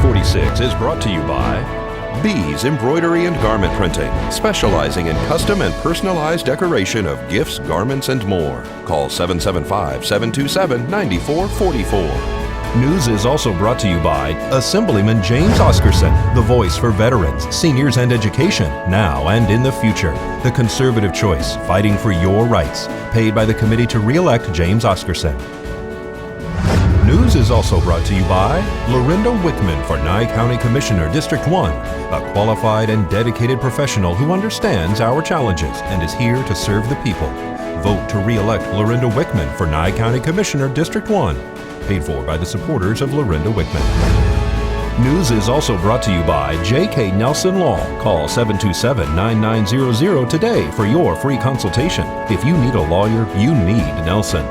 46 is brought to you by Bees Embroidery and Garment Printing, specializing in custom and personalized decoration of gifts, garments, and more. Call 775-727-9444. News is also brought to you by Assemblyman James Oscarson, the voice for veterans, seniors, and education, now and in the future. The conservative choice, fighting for your rights. Paid by the committee to re-elect James Oscarson. News is also brought to you by Lorinda Wickman for Nye County Commissioner, District 1, a qualified and dedicated professional who understands our challenges and is here to serve the people. Vote to re-elect Lorinda Wickman for Nye County Commissioner, District 1. Paid for by the supporters of Lorinda Wickman. News is also brought to you by J.K. Nelson Law. Call 727-9900 today for your free consultation. If you need a lawyer, you need Nelson.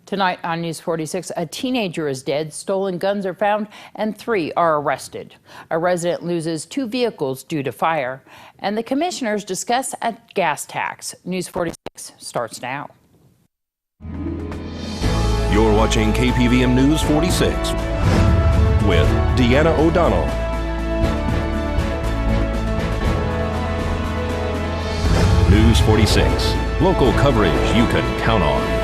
Tonight on News 46, a teenager is dead, stolen guns are found, and 3 are arrested. A resident loses 2 vehicles due to fire, and the commissioners discuss a gas tax. News 46 starts now. You're watching KPVM News 46 with Deanna O'Donnell. News 46, local coverage you can count on.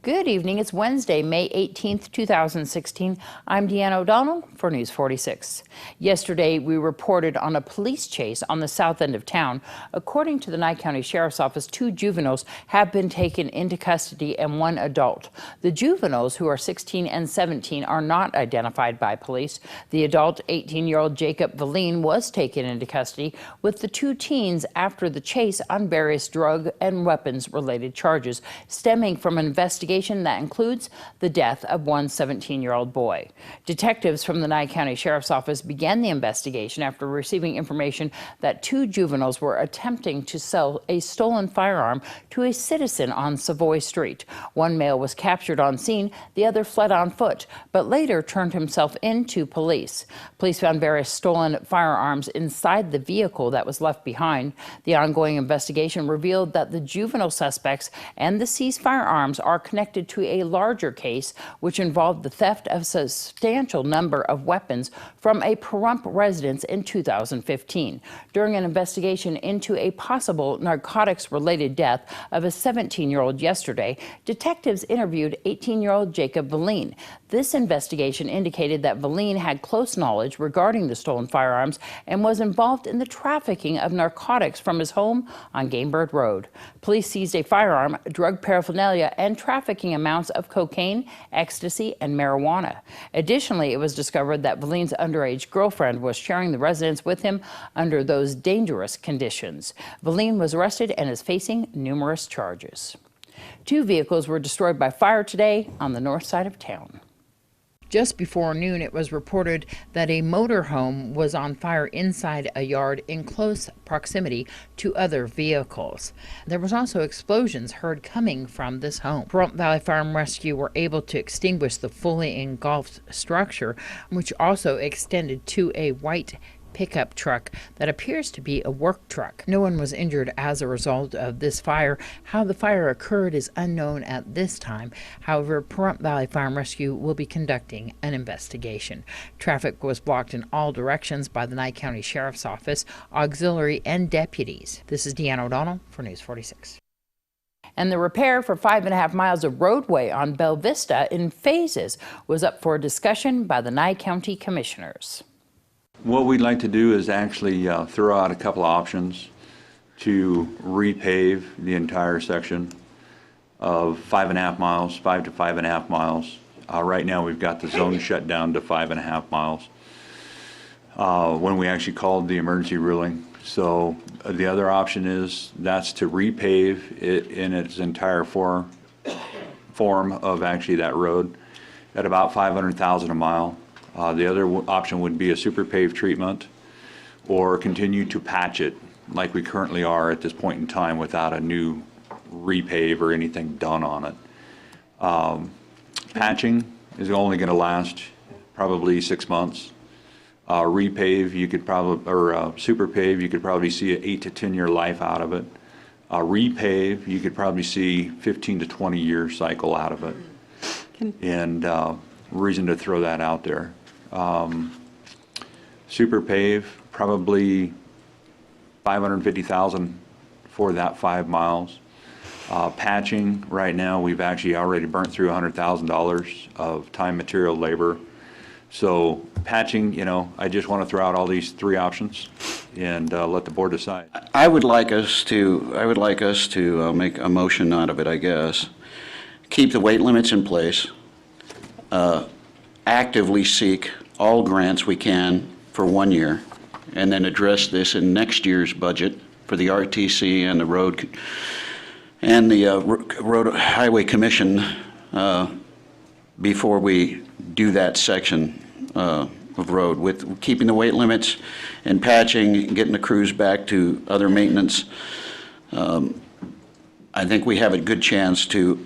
Good evening. It's Wednesday, May 18th, 2016. I'm Deanna O'Donnell for News 46. Yesterday, we reported on a police chase on the south end of town. According to the Nye County Sheriff's Office, 2 juveniles have been taken into custody and 1 adult. The juveniles, who are 16 and 17, are not identified by police. The adult, 18-year-old Jacob Valine, was taken into custody with the 2 teens after the chase on various drug and weapons-related charges stemming from an investigation that includes the death of one 17-year-old boy. Detectives from the Nye County Sheriff's Office began the investigation after receiving information that 2 juveniles were attempting to sell a stolen firearm to a citizen on Savoy Street. One male was captured on scene, the other fled on foot, but later turned himself in to police. Police found various stolen firearms inside the vehicle that was left behind. The ongoing investigation revealed that the juvenile suspects and the seized firearms are connected to a larger case which involved the theft of a substantial number of weapons from a Pahrump residence in 2015. During an investigation into a possible narcotics-related death of a 17-year-old yesterday, detectives interviewed 18-year-old Jacob Valine. This investigation indicated that Valine had close knowledge regarding the stolen firearms and was involved in the trafficking of narcotics from his home on Gamebird Road. Police seized a firearm, drug paraphernalia, and trafficking amounts of cocaine, ecstasy, and marijuana. Additionally, it was discovered that Valine's underage girlfriend was sharing the residence with him under those dangerous conditions. Valine was arrested and is facing numerous charges. 2 vehicles were destroyed by fire today on the north side of town. Just before noon, it was reported that a motorhome was on fire inside a yard in close proximity to other vehicles. There was also explosions heard coming from this home. Pahrump Valley Fire and Rescue were able to extinguish the fully engulfed structure, which also extended to a white pickup truck that appears to be a work truck. No one was injured as a result of this fire. How the fire occurred is unknown at this time. However, Pahrump Valley Fire and Rescue will be conducting an investigation. Traffic was blocked in all directions by the Nye County Sheriff's Office, auxiliary, and deputies. This is Deanna O'Donnell for News 46. And the repair for 5.5 miles of roadway on Vista in phases was up for discussion by the Nye County Commissioners. What we'd like to do is actually throw out a couple of options to repave the entire section of 5.5 miles, 5 to 5.5 miles. Right now we've got the zone shut down to 5.5 miles when we actually called the emergency ruling. So the other option is that's to repave it in its entire form of actually that road at about $500,000 a mile. The other option would be a super pave treatment or continue to patch it like we currently are at this point in time without a new repave or anything done on it. Patching is only going to last probably 6 months. Repave, you could probably, or super pave, you could probably see an 8 to 10 year life out of it. Repave, you could probably see 15 to 20 year cycle out of it. And reason to throw that out there. Super pave, probably $550,000 for that 5 miles. Patching, right now, we've actually already burnt through $100,000 of time, material, labor. So patching, you know, I just want to throw out all these 3 options and let the board decide. I would like us to make a motion out of it, I guess. Keep the weight limits in place. Actively seek all grants we can for 1 year, and then address this in next year's budget for the RTC and the road highway commission before we do that section of road, with keeping the weight limits and patching, getting the crews back to other maintenance. I think we have a good chance to,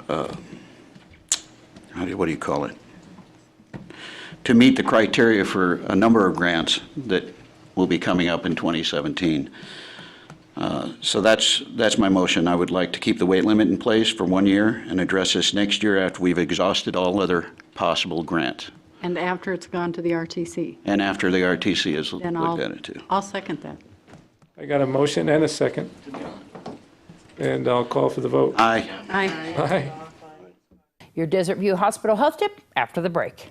what do you call it? To meet the criteria for a number of grants that will be coming up in 2017. So that's my motion. I would like to keep the weight limit in place for 1 year and address this next year after we've exhausted all other possible grants. And after it's gone to the RTC. And after the RTC has Then looked at it too. I'll second that. I got a motion and a second. And I'll call for the vote. Aye. Aye. Aye. Your Desert View Hospital Health Tip after the break.